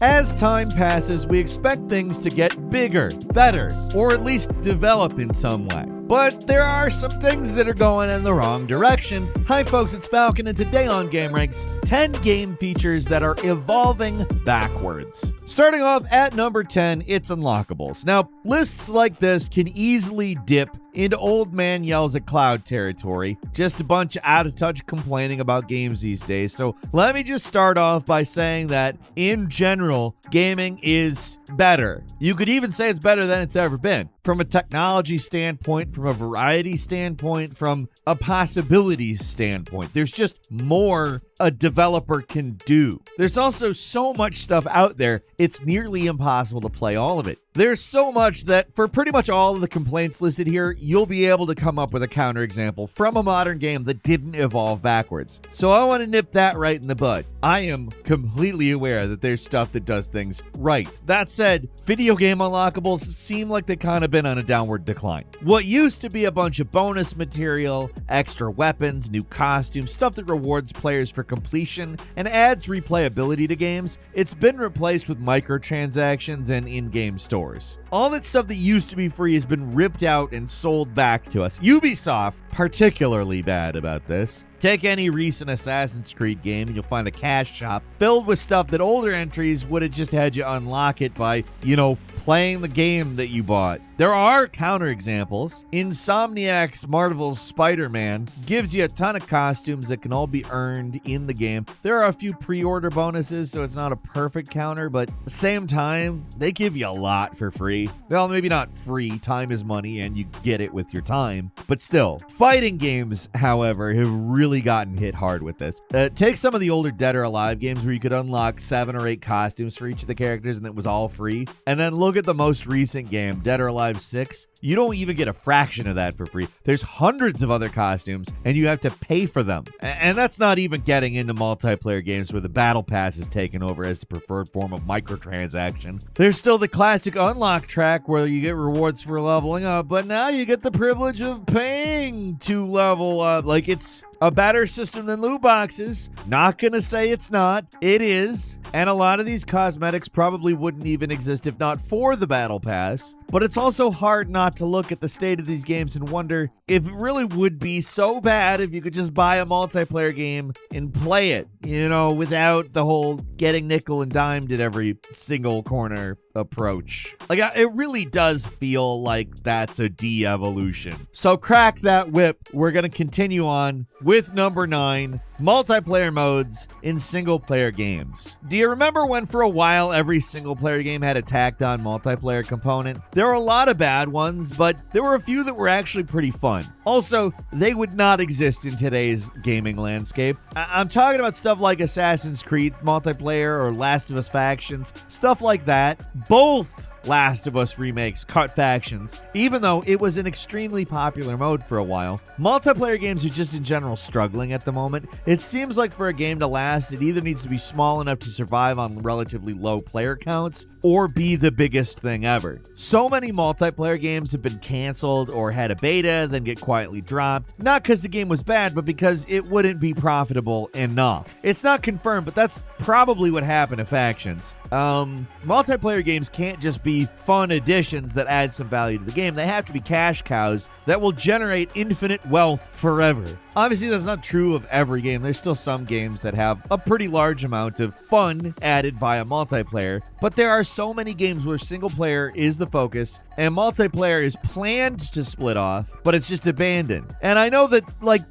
As time passes, we expect things to get bigger, better, or at least develop in some way. But there are some things that are going in the wrong direction. Hi folks, it's Falcon, and today on gameranx, 10 game features that are evolving backwards. Starting off at number 10, it's unlockables. Now, lists like this can easily dip into old man yells at cloud territory, just a bunch of out of touch complaining about games these days. So let me just start off by saying that in general, gaming is better. You could even say it's better than it's ever been. From a technology standpoint, from a variety standpoint, from a possibility standpoint. There's just more a developer can do. There's also so much stuff out there, it's nearly impossible to play all of it. There's so much that for pretty much all of the complaints listed here, you'll be able to come up with a counterexample from a modern game that didn't evolve backwards. So I want to nip that right in the bud. I am completely aware that there's stuff that does things right. That said, video game unlockables seem like they kind of been on a downward decline. What used to be a bunch of bonus material, extra weapons, new costumes, stuff that rewards players for completion and adds replayability to games, it's been replaced with microtransactions and in-game stores. All that stuff that used to be free has been ripped out and sold back to us. Ubisoft, particularly bad about this. Take any recent Assassin's Creed game and you'll find a cash shop filled with stuff that older entries would have just had you unlock it by, playing the game that you bought. There are counterexamples. Insomniac's Marvel's Spider-Man gives you a ton of costumes that can all be earned in the game. There are a few pre-order bonuses, so it's not a perfect counter, but at the same time, they give you a lot for free. Well, maybe not free. Time is money, and you get it with your time. But still, fighting games, however, have really gotten hit hard with this. Take some of the older Dead or Alive games where you could unlock 7 or 8 costumes for each of the characters, and it was all free. And then look at the most recent game, Dead or Alive 6. You don't even get a fraction of that for free. There's hundreds of other costumes, and you have to pay for them. And that's not even getting into multiplayer games where the battle pass is taken over as the preferred form of microtransaction. There's still the classic unlock track where you get rewards for leveling up, but now you get the privilege of paying to level up. Like, it's a better system than loot boxes. Not gonna say it's not. It is. And a lot of these cosmetics probably wouldn't even exist if not for the battle pass. But it's also hard not to look at the state of these games and wonder if it really would be so bad if you could just buy a multiplayer game and play it, without the whole getting nickel and dimed at every single corner approach. It really does feel like that's a de-evolution. So crack that whip. We're going to continue on with number 9, multiplayer modes in single-player games. Do you remember when for a while every single-player game had a tacked-on multiplayer component? There were a lot of bad ones, but there were a few that were actually pretty fun. Also, they would not exist in today's gaming landscape. I'm talking about stuff like Assassin's Creed multiplayer or Last of Us Factions, stuff like that. Both Last of Us remakes cut factions, even though it was an extremely popular mode for a while. Multiplayer games are just in general struggling at the moment. It seems like for a game to last, it either needs to be small enough to survive on relatively low player counts or be the biggest thing ever. So many multiplayer games have been canceled or had a beta, then get quietly dropped. Not because the game was bad, but because it wouldn't be profitable enough. It's not confirmed, but that's probably what happened to factions. Multiplayer games can't just be fun additions that add some value to the game. They have to be cash cows that will generate infinite wealth forever. Obviously, that's not true of every game. There's still some games that have a pretty large amount of fun added via multiplayer, but there are so many games where single player is the focus and multiplayer is planned to split off, but it's just abandoned. And I know that,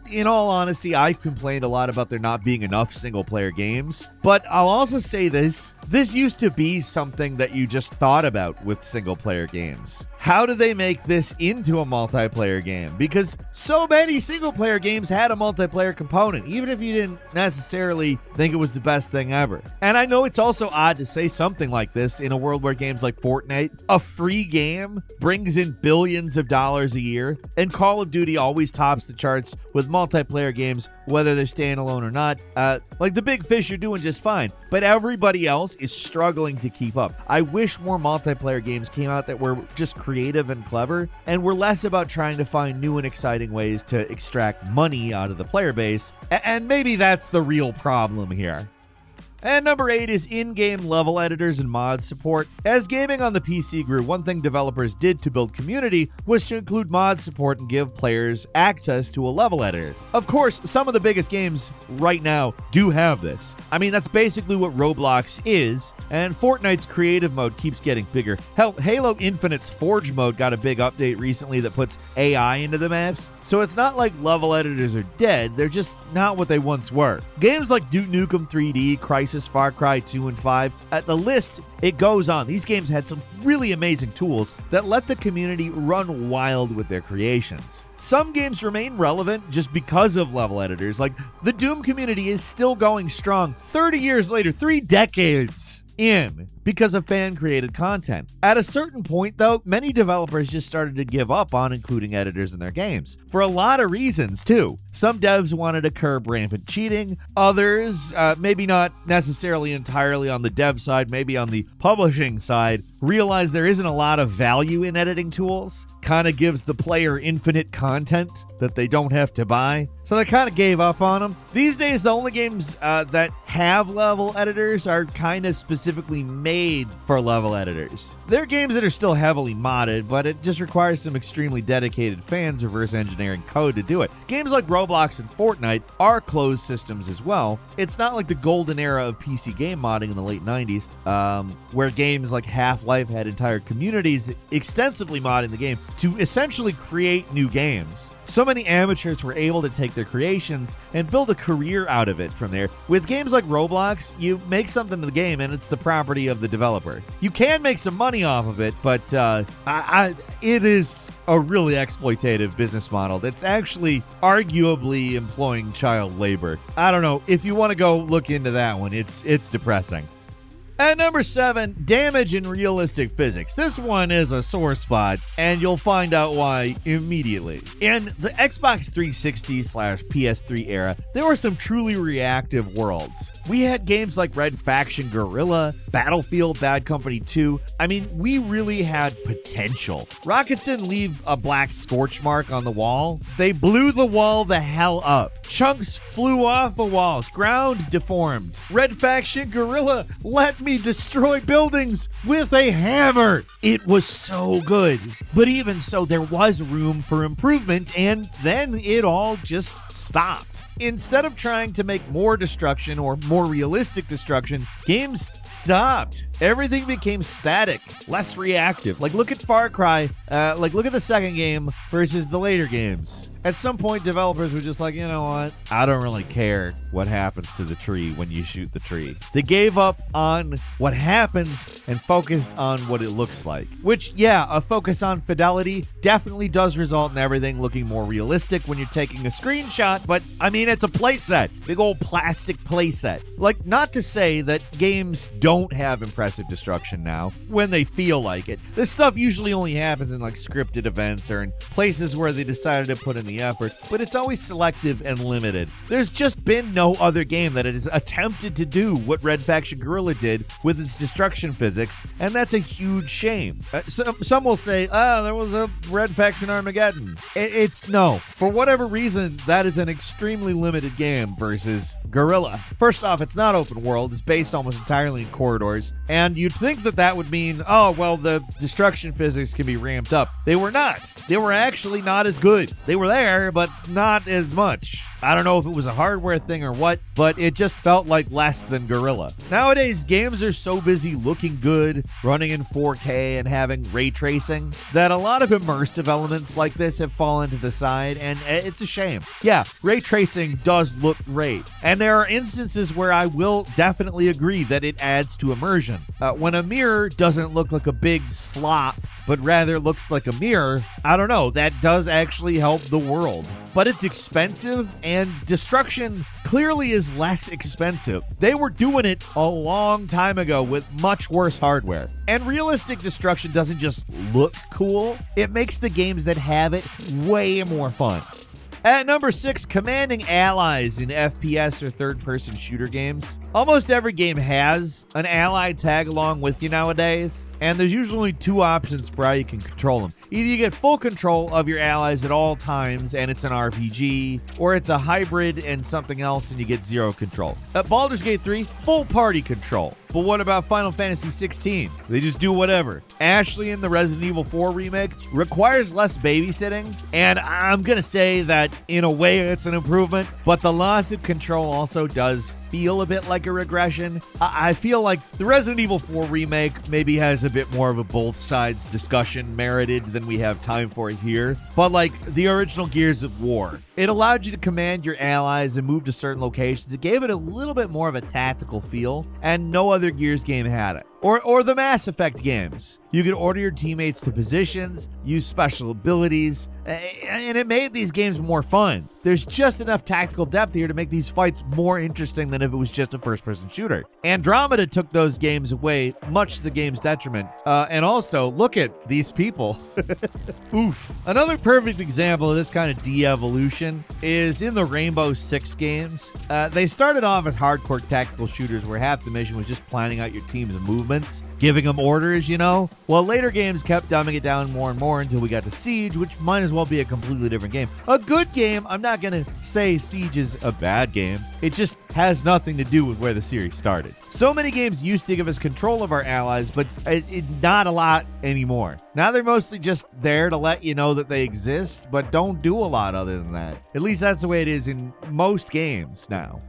in all honesty, I've complained a lot about there not being enough single player games, but I'll also say this used to be something that you just thought about with single player games. How do they make this into a multiplayer game? Because so many single player games had a multiplayer component, even if you didn't necessarily think it was the best thing ever. And I know it's also odd to say something like this in a world where games like Fortnite, a free game, brings in billions of dollars a year, and Call of Duty always tops the charts with multiplayer games, whether they're standalone or not. The big fish are doing just fine, but everybody else is struggling to keep up. I wish more multiplayer games came out that were just creative and clever, and were less about trying to find new and exciting ways to extract money out of the player base, and maybe that's the real problem here. And number 8 is in-game level editors and mod support. As gaming on the PC grew, one thing developers did to build community was to include mod support and give players access to a level editor. Of course, some of the biggest games right now do have this. I mean, that's basically what Roblox is, and Fortnite's creative mode keeps getting bigger. Hell, Halo Infinite's Forge mode got a big update recently that puts AI into the maps, so it's not like level editors are dead, they're just not what they once were. Games like Duke Nukem 3D, Crisis, Far Cry 2 and 5, at the list, it goes on. These games had some really amazing tools that let the community run wild with their creations. Some games remain relevant just because of level editors, like the Doom community is still going strong 30 years later, 3 decades in, because of fan-created content. At a certain point, though, many developers just started to give up on including editors in their games. For a lot of reasons, too. Some devs wanted to curb rampant cheating. Others, maybe not necessarily entirely on the dev side, maybe on the publishing side, realized there isn't a lot of value in editing tools. Kind of gives the player infinite content that they don't have to buy. So they kind of gave up on them. These days, the only games that have level editors are kind of specifically made for level editors. There are games that are still heavily modded, but it just requires some extremely dedicated fans reverse engineering code to do it. Games like Roblox and Fortnite are closed systems as well. It's not like the golden era of PC game modding in the late 90s, where games like Half-Life had entire communities extensively modding the game to essentially create new games. So many amateurs were able to take their creations and build a career out of it from there. With games like Roblox, you make something in the game and it's the property of the developer. You can make some money off of it, but it is a really exploitative business model that's actually arguably employing child labor. I don't know. If you want to go look into that one, it's depressing. At number 7, damage in realistic physics. This one is a sore spot, and you'll find out why immediately. In the Xbox 360/PS3 era, there were some truly reactive worlds. We had games like Red Faction Guerrilla, Battlefield Bad Company 2. I mean, we really had potential. Rockets didn't leave a black scorch mark on the wall. They blew the wall the hell up. Chunks flew off of walls, ground deformed. Red Faction Guerrilla let me destroy buildings with a hammer. It was so good. But even so, there was room for improvement, and then it all just stopped. Instead of trying to make more destruction or more realistic destruction, games stopped. Everything became static, less reactive. Like, look at Far Cry, look at the second game versus the later games. At some point, developers were just like, you know what? I don't really care what happens to the tree when you shoot the tree. They gave up on what happens and focused on what it looks like. Which, yeah, a focus on fidelity definitely does result in everything looking more realistic when you're taking a screenshot, but I mean, it's a playset. Big old plastic playset. Like, not to say that games don't have impressive destruction now when they feel like it. This stuff usually only happens in like scripted events or in places where they decided to put in the effort, but it's always selective and limited. There's just been no other game that has attempted to do what Red Faction Guerrilla did with its destruction physics, and that's a huge shame. Some will say, there was a Red Faction Armageddon. It's no. For whatever reason, that is an extremely limited game versus Guerrilla. First off, it's not open world. It's based almost entirely in corridors, and you'd think that that would mean, oh, well, the destruction physics can be ramped up. They were not. They were actually not as good. They were there, but not as much. I don't know if it was a hardware thing or what, but it just felt like less than Guerrilla. Nowadays, games are so busy looking good, running in 4K, and having ray tracing that a lot of immersive elements like this have fallen to the side, and it's a shame. Yeah, ray tracing does look great, and there are instances where I will definitely agree that it adds to immersion. When a mirror doesn't look like a big slop, but rather looks like a mirror, I don't know, that does actually help the world. But it's expensive, and destruction clearly is less expensive. They were doing it a long time ago with much worse hardware. And realistic destruction doesn't just look cool, it makes the games that have it way more fun. At number 6, commanding allies in FPS or third-person shooter games. Almost every game has an ally tag along with you nowadays. and there's usually two options for how you can control them. Either you get full control of your allies at all times and it's an RPG, or it's a hybrid and something else and you get zero control. At Baldur's Gate 3, full party control. But what about Final Fantasy 16? They just do whatever. Ashley in the Resident Evil 4 remake requires less babysitting, and I'm gonna say that in a way it's an improvement, but the loss of control also does feel a bit like a regression. I feel like the Resident Evil 4 remake maybe has a bit more of a both sides discussion merited than we have time for here, but like the original Gears of War, it allowed you to command your allies and move to certain locations. It gave it a little bit more of a tactical feel, and no other Gears game had it. Or the Mass Effect games. You could order your teammates to positions, use special abilities, and it made these games more fun. There's just enough tactical depth here to make these fights more interesting than if it was just a first-person shooter. Andromeda took those games away, much to the game's detriment. And also, look at these people. Oof. Another perfect example of this kind of de-evolution is in the Rainbow Six games. They started off as hardcore tactical shooters where half the mission was just planning out your team's movements, giving them orders, you know? Well, later games kept dumbing it down more and more until we got to Siege, which might as well be a completely different game. A good game. I'm not going to say Siege is a bad game. It just has nothing to do with where the series started. So many games used to give us control of our allies, but not a lot anymore. Now they're mostly just there to let you know that they exist, but don't do a lot other than that. At least that's the way it is in most games now.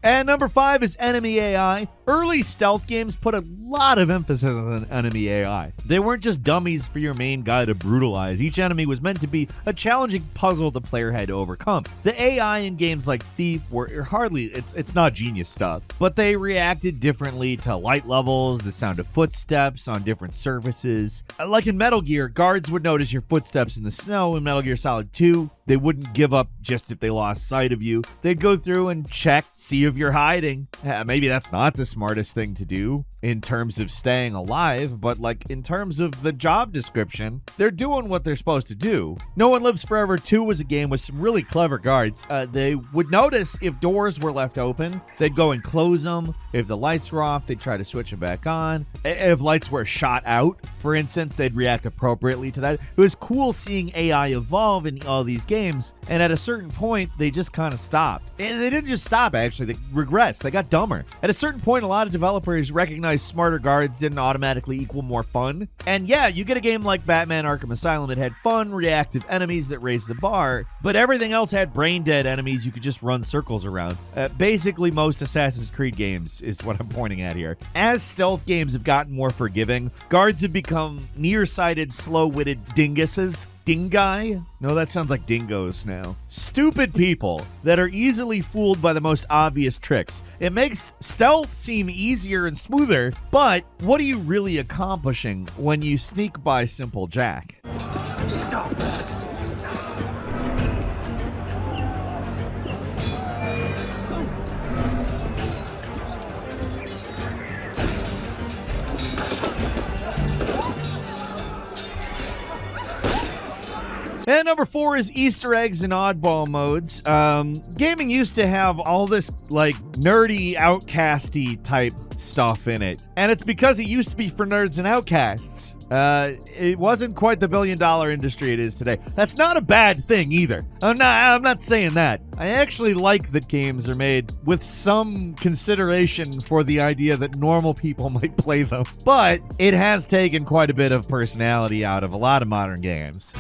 And number 5 is enemy AI. Early stealth games put a lot of emphasis on enemy AI. They weren't just dummies for your main guy to brutalize. Each enemy was meant to be a challenging puzzle the player had to overcome. The AI in games like Thief were hardly, it's not genius stuff, but they reacted differently to light levels, the sound of footsteps on different surfaces. Like in Metal Gear, guards would notice your footsteps in the snow. In Metal Gear Solid 2, they wouldn't give up just if they lost sight of you. They'd go through and check, see if you're hiding. Maybe that's not the smartest thing to do in terms of staying alive, but like in terms of the job description, they're doing what they're supposed to do. No One Lives Forever 2 was a game with some really clever guards. They would notice if doors were left open, they'd go and close them. If the lights were off, they'd try to switch them back on. If lights were shot out, for instance, they'd react appropriately to that. It was cool seeing AI evolve in all these games, and at a certain point, they just kind of stopped. And they didn't just stop, actually. They regressed. They got dumber. At a certain point, a lot of developers recognized smarter guards didn't automatically equal more fun. And yeah, you get a game like Batman Arkham Asylum that had fun, reactive enemies that raised the bar, but everything else had brain-dead enemies you could just run circles around. Basically, most Assassin's Creed games is what I'm pointing at here. As stealth games have gotten more forgiving, guards have become nearsighted, slow-witted dinguses. Dingai? No, that sounds like dingoes now. Stupid people that are easily fooled by the most obvious tricks. It makes stealth seem easier and smoother, but what are you really accomplishing when you sneak by Simple Jack? And number 4 is Easter eggs and oddball modes. Gaming used to have all this like nerdy, outcasty type stuff in it. And it's because it used to be for nerds and outcasts. It wasn't quite the billion-dollar industry it is today. That's not a bad thing either. I'm not saying that. I actually like that games are made with some consideration for the idea that normal people might play them. But it has taken quite a bit of personality out of a lot of modern games.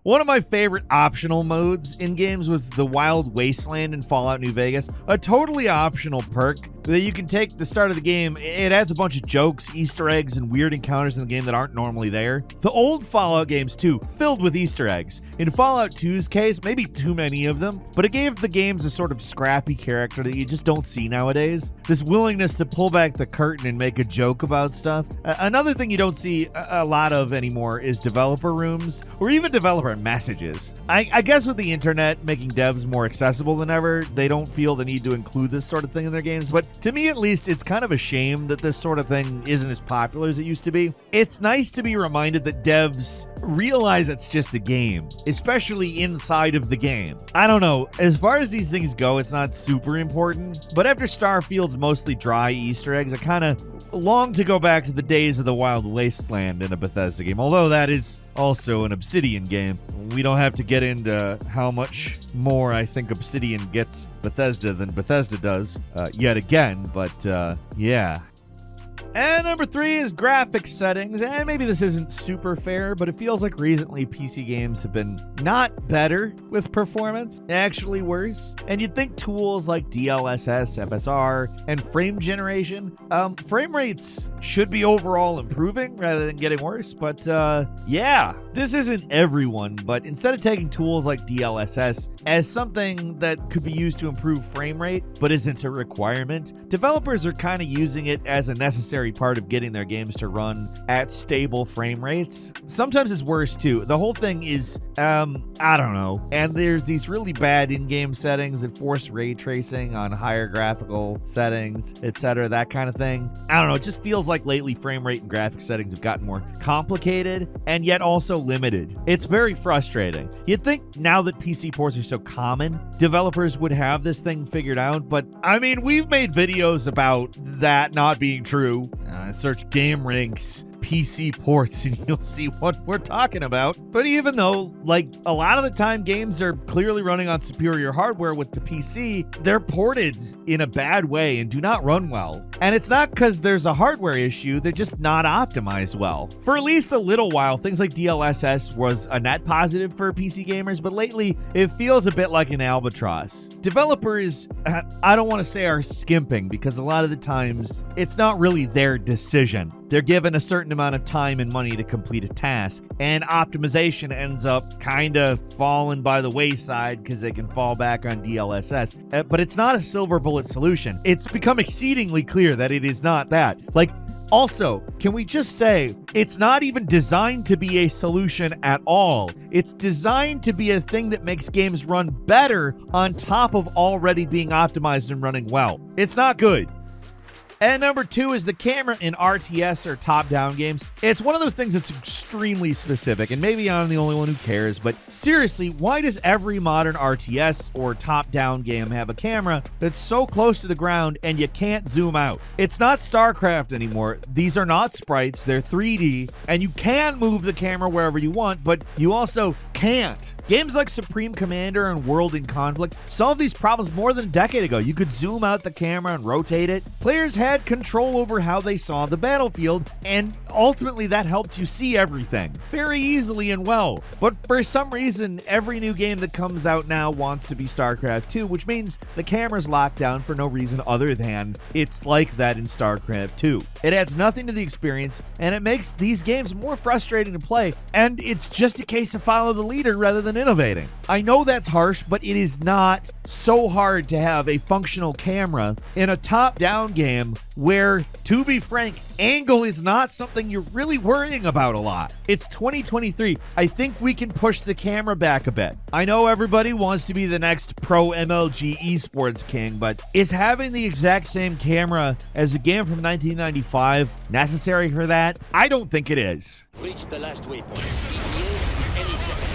One of my favorite optional modes in games was the Wild Wasteland in Fallout New Vegas, a totally optional perk that you can take at the start of the game. It adds a bunch of jokes, Easter eggs, and weird encounters in the game that aren't normally there. The old Fallout games, too, filled with Easter eggs. In Fallout 2's case, maybe too many of them, but it gave the games a sort of scrappy character that you just don't see nowadays. This willingness to pull back the curtain and make a joke about stuff. Another thing you don't see a lot of anymore is developer rooms, or even developer messages. I guess with the internet making devs more accessible than ever, they don't feel the need to include this sort of thing in their games, but to me at least, it's kind of a shame that this sort of thing isn't as popular as it used to be. It's nice to be reminded that devs realize it's just a game, especially inside of the game. I don't know, as far as these things go, it's not super important, but after Starfield's mostly dry Easter eggs, I kind of long to go back to the days of the Wild Wasteland in a Bethesda game, although that is also an Obsidian game. We don't have to get into how much more I think Obsidian gets Bethesda than Bethesda does yet again, but yeah. And number 3 is graphics settings. And maybe this isn't super fair, but it feels like recently PC games have been not better with performance, actually worse. And you'd think tools like DLSS, FSR, and frame generation, frame rates should be overall improving rather than getting worse. But yeah, this isn't everyone, but instead of taking tools like DLSS as something that could be used to improve frame rate, but isn't a requirement, developers are kind of using it as a necessary part of getting their games to run at stable frame rates. Sometimes it's worse too. The whole thing is, I don't know. And there's these really bad in-game settings that force ray tracing on higher graphical settings, etc., that kind of thing. I don't know. It just feels like lately frame rate and graphics settings have gotten more complicated and yet also limited. It's very frustrating. You'd think now that PC ports are so common, developers would have this thing figured out, but I mean, we've made videos about that not being true. Search gameranx PC ports and you'll see what we're talking about. But even though, like, a lot of the time games are clearly running on superior hardware with the PC, they're ported in a bad way and do not run well. And it's not because there's a hardware issue, they're just not optimized well. For at least a little while, things like DLSS was a net positive for PC gamers, but lately it feels a bit like an albatross. Developers, I don't want to say are skimping, because a lot of the times it's not really their decision. They're given a certain amount of time and money to complete a task, and optimization ends up kind of falling by the wayside because they can fall back on DLSS. But it's not a silver bullet solution. It's become exceedingly clear that it is not that. Like, also, can we just say, it's not even designed to be a solution at all. It's designed to be a thing that makes games run better on top of already being optimized and running well. It's not good. And number 2 is the camera in RTS or top-down games. It's one of those things that's extremely specific, and maybe I'm the only one who cares, but seriously, why does every modern RTS or top-down game have a camera that's so close to the ground and you can't zoom out? It's not StarCraft anymore. These are not sprites, they're 3D, and you can move the camera wherever you want, but you also can't. Games like Supreme Commander and World in Conflict solved these problems more than a decade ago. You could zoom out the camera and rotate it. Players had control over how they saw the battlefield, and ultimately that helped you see everything very easily and well. But for some reason, every new game that comes out now wants to be StarCraft 2, which means the camera's locked down for no reason other than it's like that in StarCraft 2. It adds nothing to the experience, and it makes these games more frustrating to play, and it's just a case of follow the leader rather than innovating. I know that's harsh, but it is not so hard to have a functional camera in a top-down game where, to be frank, angle is not something you're really worrying about a lot. It's 2023. I think we can push the camera back a bit. I know everybody wants to be the next pro MLG esports king, but is having the exact same camera as a game from 1995 necessary for that? I don't think it is. Reach the last waypoint. ETA any second.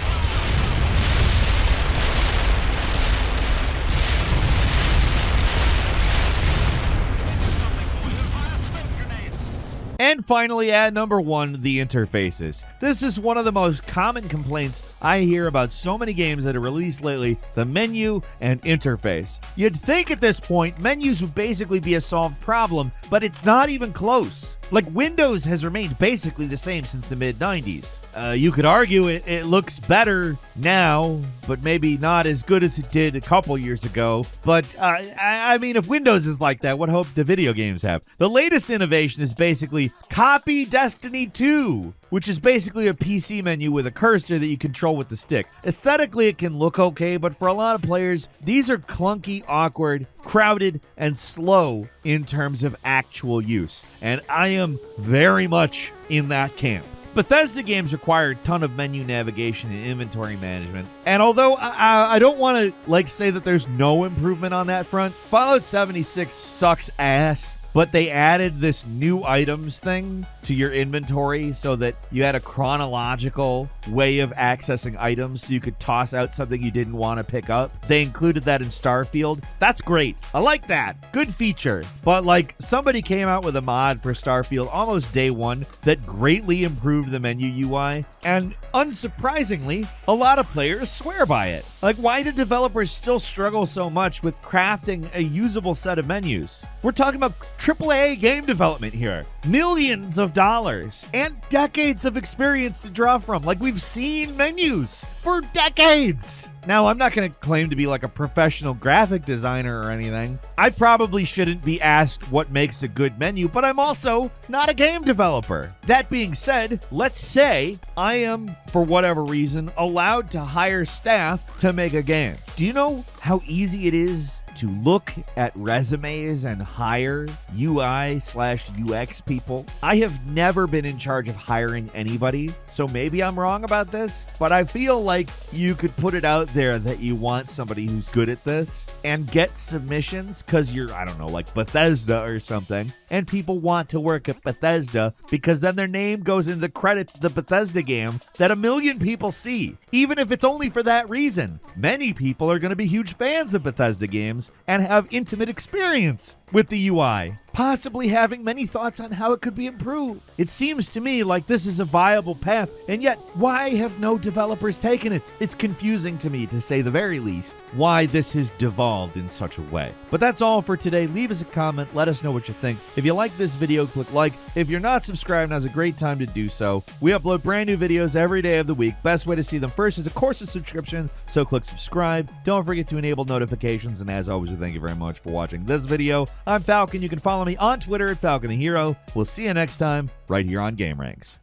And finally, at number 1, the interfaces. This is one of the most common complaints I hear about so many games that are released lately, the menu and interface. You'd think at this point, menus would basically be a solved problem, but it's not even close. Like, Windows has remained basically the same since the mid-90s. You could argue it looks better now, but maybe not as good as it did a couple years ago. But, I mean, if Windows is like that, what hope do video games have? The latest innovation is basically copy Destiny 2, which is basically a PC menu with a cursor that you control with the stick. Aesthetically, it can look okay, but for a lot of players, these are clunky, awkward, crowded, and slow in terms of actual use. And I am very much in that camp. Bethesda games require a ton of menu navigation and inventory management, and although I don't want to say that there's no improvement on that front, Fallout 76 sucks ass but they added this new items thing to your inventory so that you had a chronological way of accessing items so you could toss out something you didn't want to pick up. They included that in Starfield. That's great. I like that. Good feature. But like, somebody came out with a mod for Starfield almost day one that greatly improved the menu UI, and unsurprisingly, a lot of players swear by it. Like, why do developers still struggle so much with crafting a usable set of menus? We're talking about AAA game development here. Millions of dollars and decades of experience to draw from. Like, we've seen menus for decades. Now, I'm not going to claim to be like a professional graphic designer or anything. I probably shouldn't be asked what makes a good menu, but I'm also not a game developer. That being said, let's say I am, for whatever reason, allowed to hire staff to make a game. Do you know how easy it is to look at resumes and hire UI/UX people? I have never been in charge of hiring anybody, so maybe I'm wrong about this, but I feel like you could put it out there that you want somebody who's good at this and get submissions because you're, I don't know, like Bethesda or something, and people want to work at Bethesda because then their name goes in the credits of the Bethesda game that a million people see, even if it's only for that reason. Many people are going to be huge fans of Bethesda games and have intimate experience with the UI, possibly having many thoughts on how it could be improved. It seems to me like this is a viable path, and yet why have no developers taken it? It's confusing to me, to say the very least, why this has devolved in such a way. But that's all for today. Leave us a comment, let us know what you think. If you like this video, click like. If you're not subscribed, now's a great time to do so. We upload brand new videos every day of the week. Best way to see them first is, of course, a subscription, so click subscribe. Don't forget to enable notifications, and as always, we thank you very much for watching this video. I'm Falcon. You can follow me on Twitter at Falcon the Hero. We'll see you next time right here on gameranx.